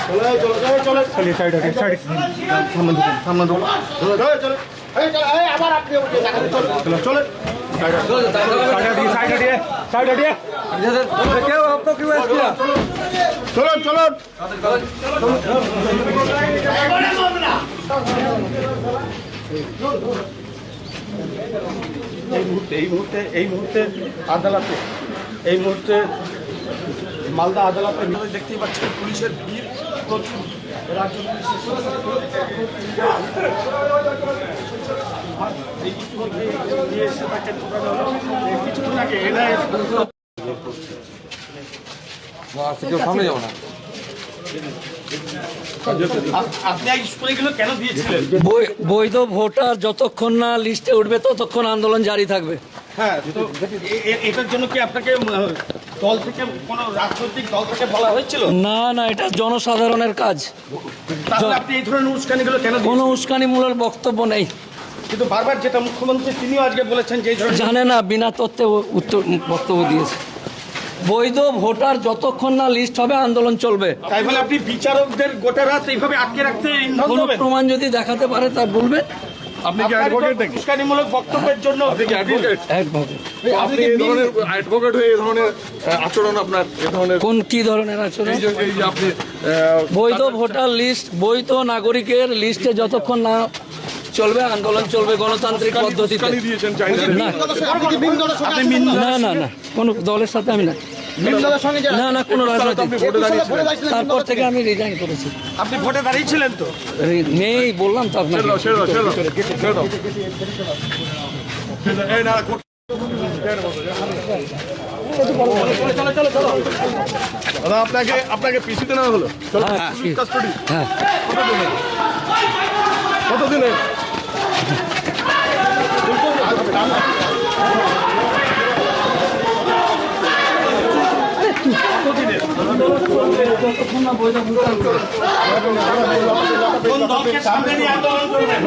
चलिए साइड हटिए साइड सामने दो चलो चलो साइड हटिए साइड हटिए क्या हुआ आपको क्यों ऐसा किया चलो चलो এই মুহূর্তে আদালতে এই মুহূর্তে মালদা আদালতে দেখতেই পাচ্ছেন পুলিশের ভিড় প্রচুর রাজ্য কিছুক্ষণ আগে সামনে যাবো না বৈধ ভোটার যতক্ষণ না লিস্টে উঠবে ততক্ষণ আন্দোলন জারি থাকবে। হ্যাঁ, তো এটার জন্য কি আপনাকে দল থেকে কোনো রাজনৈতিক দল থেকে বলা হয়েছিল? না না, এটা জনসাধারণের কাজ। তাহলে আপনি এই ধরনের উস্কানিগুলো কেন? কোনো উস্কানিমূলক বক্তব্য নেই, কিন্তু বারবার যেটা মুখ্যমন্ত্রী তিনিও আজকে বলেছেন যে এই ধরনের জানে না, বিনা তথ্যে উত্তর বক্তব্য দিয়েছে। বৈধ ভোটার যতক্ষণ না লিস্ট হবে আন্দোলন চলবে। তাই বলে আপনি বিচারকদের গোটা রাত এইভাবে আটকে রাখতে কোনো প্রমাণ যদি দেখাতে পারে তা বলবে। আপনি কি অ্যাডভোকেট নাকি? উস্কানিমূলক বক্তব্যের জন্য আপনি কি অ্যাডভোকেট? অ্যাডভোকেট। আপনি এই ধরনের অ্যাডভোকেট হয়ে এই ধরনের আচরণ আপনার এই ধরনের কোন কি ধরনের আচরণ? এই যে আপনি বৈধ ভোটার লিস্ট, বৈধ নাগরিকের লিস্টে যতক্ষণ না চলবে আন্দোলন চলবে গণতান্ত্রিক পদ্ধতিতে। দিয়েছেন চাইলে না না না, কোনো দলের সাথে আমি না, না না, কোনো রাজনৈতিক। তারপর থেকে আমি রিজাইন করেছি। আপনি ভোটে দাঁড়িয়েছিলেন তো? নেই বললাম তো আপনাকে। দাদা আপনাকে পিসিতে নেওয়া হলো। হ্যাঁ, কতদিনে? কোন দলকে সামনে নিয়ে আন্দোলন করবেন?